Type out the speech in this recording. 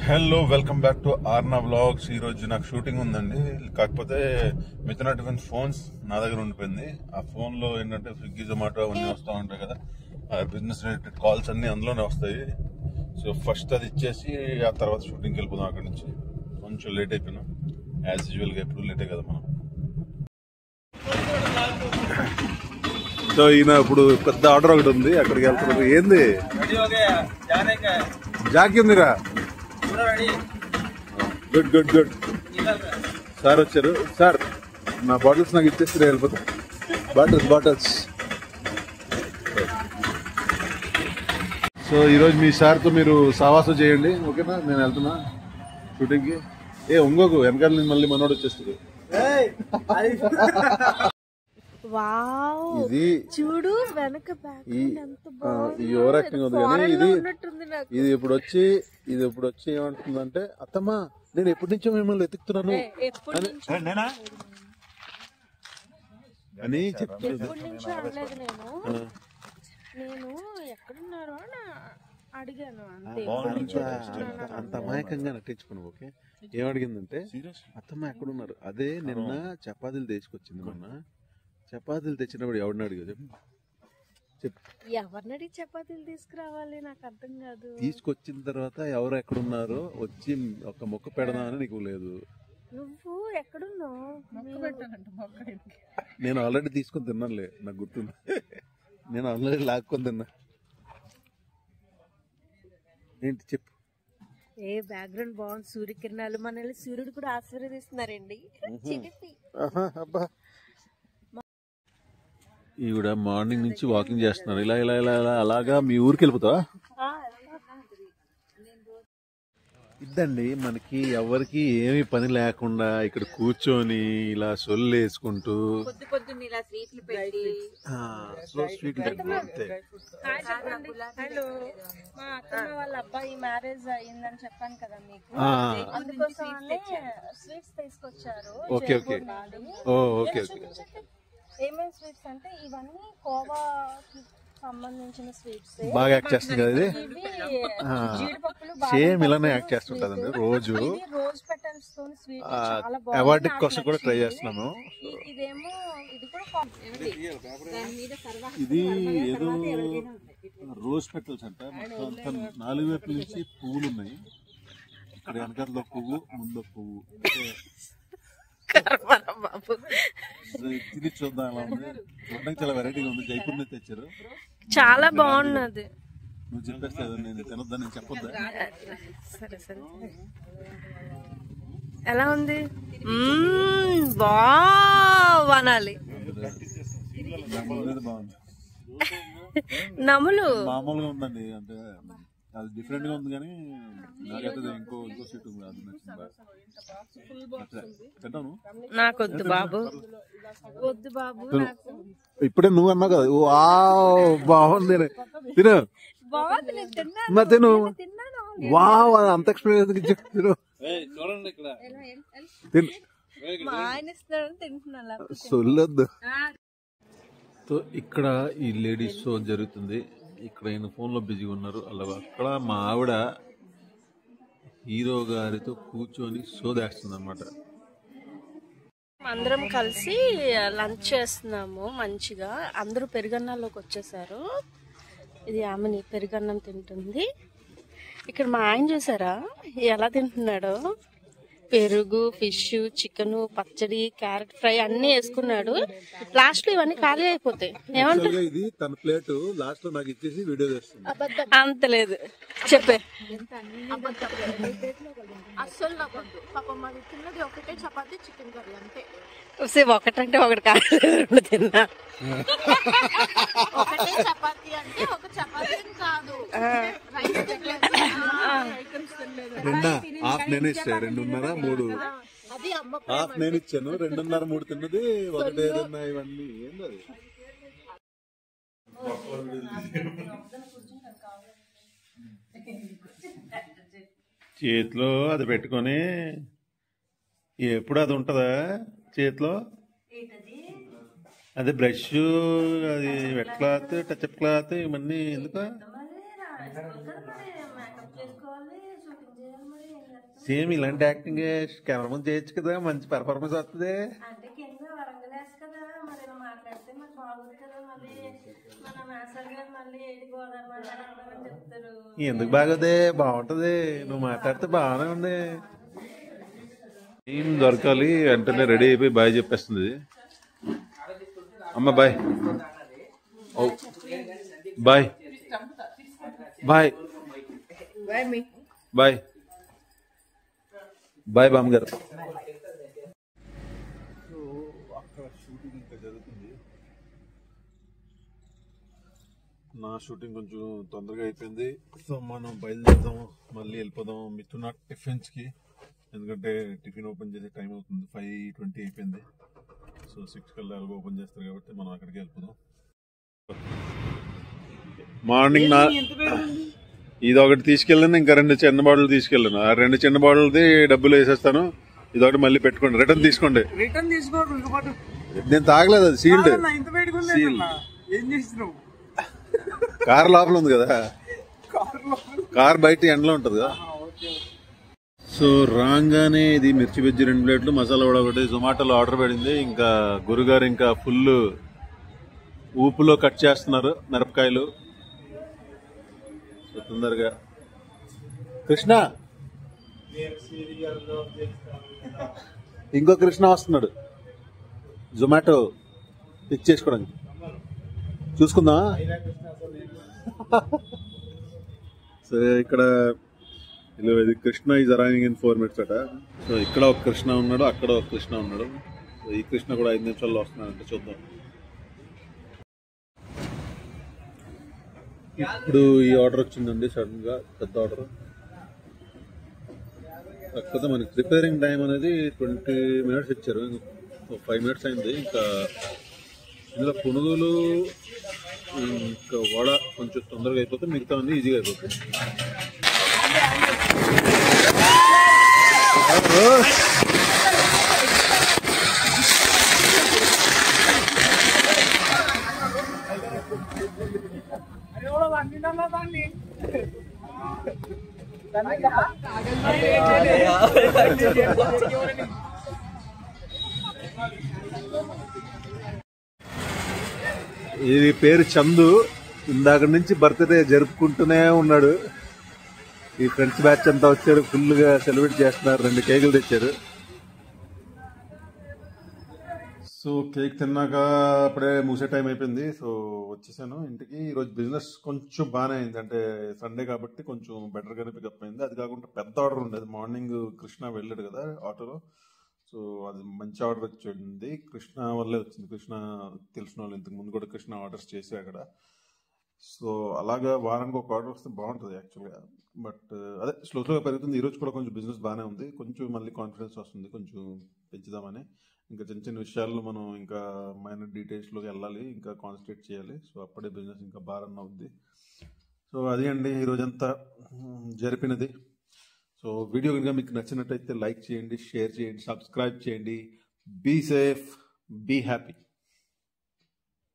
Hello welcome back to ఆర్నా vlogs. ఈ రోజు నాకు షూటింగ్ ఉందండి. కాకపోతే మిథున టిఫిన్ ఫోన్స్ నా దగ్గర ఉండిపోయింది. ఆ ఫోన్ లో ఏంటంటే స్విగ్గీ జొమాటో అవన్నీ వస్తూ ఉంటాయి కదా, బిజినెస్ రిలేటెడ్ కాల్స్ అన్ని అందులోనే వస్తాయి. సో ఫస్ట్ అది ఇచ్చేసి ఆ తర్వాత షూటింగ్కి వెళ్ళిపోదాం. అక్కడి నుంచి కొంచెం లేట్ అయిపోయినాం, యాజ్ యూజువల్ గా ఎప్పుడు లేటే కదా మనం. సో ఈయన ఇప్పుడు పెద్ద ఆర్డర్ ఒకటి ఉంది, అక్కడికి వెళ్తున్నారు. ఏంది జాకి ఉందిరా? Good good good. సార్ వచ్చారు. సార్ నా బాటిల్స్ నాకు ఇచ్చేస్తే వెళ్ళిపోతా. బాటిల్స్. సో ఈరోజు మీ సార్తో మీరు సావాసం చేయండి, ఓకేనా? నేను వెళ్తున్నా షూటింగ్కి. ఒంగోకు వెనకాల నుంచి మళ్ళీ మనోడు వచ్చేస్తుంది. ఇది చూడు వెనక ఈ ఓవర్ యాక్టింగ్ ఉంది కానీ ఇది ఇప్పుడు వచ్చి ఏమంటుందంటే, అత్తమ్మా నేను ఎప్పటి నుంచో మిమ్మల్ని ఎత్తుకుతున్నాను అని చెప్తుంది. నేను ఎక్కడున్నారు అని అడిగాను. అంత అమాయకంగా నటించుకున్నావు. ఓకే, ఏమడిగిందంటే, అత్తమ్మ ఎక్కడున్నారు? అదే నిన్న చపాతీలు తీసుకొచ్చింది. మొన్న చపాతీలు తెచ్చినప్పుడు ఎవరిని అడిగా చెప్పు. ఎవరిని అడిగి చపాతీలు తీసుకురావాలి? నాకు అర్థం కాదు. తీసుకొచ్చిన తర్వాత ఎవరు ఎక్కడున్నారో వచ్చి ఒక మొక్క పెడదామని నీకు లేదు. నువ్వు ఎక్కడున్నావు? నేను ఆల్రెడీ తీసుకొని తిన్నానులే, నాకు గుర్తుంది. నేను ఆల్రెడీ లాక్కొని తిన్నా. ఏంటి చెప్పు. బ్యాక్గ్రౌండ్ బాగుంది, సూర్యకిరణాలు. మనల్ని సూర్యుడు కూడా ఆశీర్వదిస్తున్నారండి. అబ్బా, ఈవిడ మార్నింగ్ నుంచి వాకింగ్ చేస్తున్నారు. ఇలా ఇలా ఇలా ఇలా అలాగా మీ ఊరికి వెళ్ళిపోతావా? ఇద్దండి మనకి ఎవరికి ఏమి పని లేకుండా ఇక్కడ కూర్చొని ఇలా సొల్లు వేసుకుంటూ స్వీట్లు అంతే. హలో, మా అత్తమ్మ వాళ్ళ అబ్బాయి మ్యారేజ్ అయ్యిందని చెప్పాను కదా మీకు, అందుకోసం స్వీట్స్ తీసుకొచ్చారు. Okay okay okay okay. ఏమేమి స్వీట్స్ అంటే ఇవన్నీ కోవాకి సంబంధించిన స్వీట్స్. బాగా యాక్ట్ చేస్తుంది కదా ఇది. జీడిపప్పులు సేమ్ ఇలానే యాక్ట్ చేస్తుంటదండి రోజు. రోజ్ పెటల్స్ తో స్వీట్ చాలా బాగుంది. అవార్డు కోసం కూడా ట్రై చేస్తున్నాను. ఇదేమో ఇది కూడా ఇది ఏదో రోజ్ పెటల్స్ అంట. మొత్తం 4 వైపుల నుంచి పువ్వులు ఉన్నాయి. ఇక్కడ వెనకాల పువ్వు, ముందు పువ్వు. తిని చూద్దాం ఎలా ఉంది. చూడడానికి చాలా వెరైటీగా ఉంది. జైపూర్ నుంచి తెచ్చారు, చాలా బాగున్నది. నువ్వు చెప్పేస్తే నేను తినొద్దా, నేను చెప్పొద్దా? సరే సరే, ఎలా ఉంది? బానాలి. బాగుంది. నములు మామూలుగా ఉందండి, అంటే అది డిఫరెంట్ గా ఉంది. కానీ నాకైతే ఇంకో స్వీట్ ఉంది, అది నచ్చింది. తింటాను. నాకొద్దు బాబు, వద్దు బాబు. ఇప్పుడే నువ్వు అన్నావు కదా, బాగుంది తిను. మరి తిను. వావ్, అంత ఎక్స్పీరియన్స్ తిను. సొల్లొద్దు. ఇక్కడ ఈ లేడీస్ షో జరుగుతుంది. ఇక్కడ ఆయన ఫోన్ లో బిజీగా ఉన్నారు. అలాగే అక్కడ మా ఆవిడ హీరో గారితో కూర్చొని షో చేస్తుంది అన్నమాట. అందరం కలిసి లంచ్ చేస్తున్నాము మంచిగా. అందరూ పెరుగన్నాల్లోకి వచ్చేసారు. ఇది ఆమెని పెరుగన్నం తింటుంది. ఇక్కడ మా ఆయన చూసారా ఎలా తింటున్నాడో? పెరుగు, ఫిష్, చికెన్, పచ్చడి, క్యారెట్ ఫ్రై అన్ని వేసుకున్నాడు. లాస్ట్ లో ఇవన్నీ ఖాళీ అయిపోతాయి. ఏమంటారు? ఇది తన ప్లేట్ లాస్ట్ లో నాకు ఇచ్చేసి వీడియో చేస్తుంది. అంత లేదు చెప్పే. అస్సలు నాకొద్దు పాపం, అది తిన్నది ఒకటే చపాతి చికెన్ కర్రీ అంతే. ఒకటంటే ఒకటి కాదు, రెండు తిన్నా. ఒకటే చపాతి అంటే ఒక చపాతి కాదు, హాఫ్ నేను ఇచ్చాను, 2.5 3. హాఫ్ నేను ఇచ్చాను, 2.5 3 తిన్నది ఒకటే. ఇవన్నీ ఏంటది? చేతిలో అది పెట్టుకొని ఎప్పుడు అది ఉంటుందా చేతిలో? అదే బ్రష్, అది వెట్ క్లాత్, టచ్అప్ క్లాత్, ఇవన్నీ ఎందుకు? సేమ్ ఇలాంటి యాక్టింగ్ కెమెరా ముందు చేయొచ్చు కదా, మంచి పెర్ఫార్మెన్స్ వస్తుంది. అంటే కింద వరంగలేస్ కదా, మరి ఇలా మాట్లాడితే మరి బాగుంది కదా. మళ్ళీ మన మేసర్ గారు మళ్ళీ ఏది గోదావరి చెప్తారు. ఎందుకు బాగోదే, బాగుంటది. నువ్వు మాట్లాడితే బాగానే ఉంది. ఏం దొరకాలి వెంటనే రెడీ అయిపోయి బాయ్ చెప్పేస్తుంది. అమ్మ bye. Bye bye bye bye బామ్మగారు. అక్కడ షూటింగ్ ఇంకా జరుగుతుంది. నా షూటింగ్ కొంచెం తొందరగా అయిపోయింది. సో మనం బయలుదేరుదాం, మళ్ళీ వెళ్ళిపోదాం మిథున టిఫిన్స్ కి. ఎందుకంటే టిఫిన్ ఓపెన్ చేసే టైం అవుతుంది, 5:20 అయిపోయింది. సో 6 కల్లా ఓపెన్ చేస్తారు కాబట్టి మనం అక్కడికి వెళ్ళిపోదాం. మార్నింగ్ ఇది ఒకటి తీసుకెళ్ళాను, ఇంకా 2 చిన్న బాటిల్ తీసుకెళ్ళాను. ఆ 2 చిన్న బాటిల్ది డబ్బులు వేసేస్తాను. ఇదొకటి మళ్ళీ పెట్టుకోండి, రిటర్న్ తీసుకోండి. నేను తాగలేదు, అది సీల్డ్. కార్ లోపల ఉంది కదా, కార్ బయట ఎండలో ఉంటది కదా. సో రాగానే ఇది మిర్చి బజ్జీ 2 ప్లేట్లు, మసాలా వడ ఒకటి జొమాటోలో ఆర్డర్ పడింది. ఇంకా గురుగారు ఇంకా ఫుల్ ఊపులో కట్ చేస్తున్నారు మిరపకాయలు. సో తొందరగా కృష్ణ, ఇంకో కృష్ణ వస్తున్నాడు జొమాటో పిక్ చేసుకోవడానికి. చూసుకుందాం. సో ఇక్కడ ఇది Krishna is arriving in 4 minutes అట. సో ఇక్కడ ఒక కృష్ణ ఉన్నాడు, అక్కడ ఒక కృష్ణ ఉన్నాడు. సో ఈ కృష్ణ కూడా 5 నిమిషాల్లో వస్తున్నాడంటే చూద్దాం. ఇప్పుడు ఈ ఆర్డర్ వచ్చిందండి సడన్ గా, పెద్ద ఆర్డర్. కాకపోతే మనకి ప్రిపేరింగ్ టైం అనేది 20 minutes ఇచ్చారు, 5 minutes అయింది. ఇంకా ఇందులో పునుగులు ఇంకా వడ కొంచెం తొందరగా అయిపోతే మిగతా అన్ని ఈజీగా అయిపోతుంది. ఇది పేరు చందు. ఇందాక నుంచి బర్త్డే జరుపుకుంటూనే ఉన్నాడు. ఈ ఫ్రెండ్స్ బ్యాచ్ అంతా వచ్చారు, ఫుల్ గా సెలబ్రేట్ చేస్తున్నారు. 2 కేకులు తెచ్చారు. సో కేక్ తిన్నాక అప్పుడే మూసే టైం అయిపోయింది. సో వచ్చేసాను ఇంటికి. ఈరోజు బిజినెస్ కొంచెం బాగానే అయింది, అంటే సండే కాబట్టి కొంచెం బెటర్ గానే పికప్ అయింది. అది కాకుండా పెద్ద ఆర్డర్ ఉండేది. మార్నింగ్ కృష్ణ వెళ్ళాడు కదా ఆటోలో, సో అది మంచి ఆర్డర్ వచ్చింది. కృష్ణ వల్లే వచ్చింది. కృష్ణ తెలిసిన వాళ్ళు ఇంతకు ముందు కూడా కృష్ణ ఆర్డర్స్ చేసి అక్కడ. సో అలాగా వారానికి ఒక ఆర్డర్ వస్తే బాగుంటుంది యాక్చువల్గా. బట్ అదే స్లోగా పెరుగుతుంది. ఈరోజు కూడా కొంచెం బిజినెస్ బాగానే ఉంది. కొంచెం మళ్ళీ కాన్ఫిడెన్స్ వస్తుంది, కొంచెం పెంచుదామని. ఇంకా చిన్న చిన్న విషయాల్లో మనం ఇంకా మైనర్ డీటెయిల్స్లోకి వెళ్ళాలి, ఇంకా కాన్సన్ట్రేట్ చేయాలి. సో అప్పుడే బిజినెస్ ఇంకా బాగా రన్ అవుద్ది. సో అది అండి ఈరోజంతా జరిపినది. సో వీడియో కనుక మీకు నచ్చినట్టయితే లైక్ చేయండి, షేర్ చేయండి, సబ్స్క్రైబ్ చేయండి. Be safe, be happy.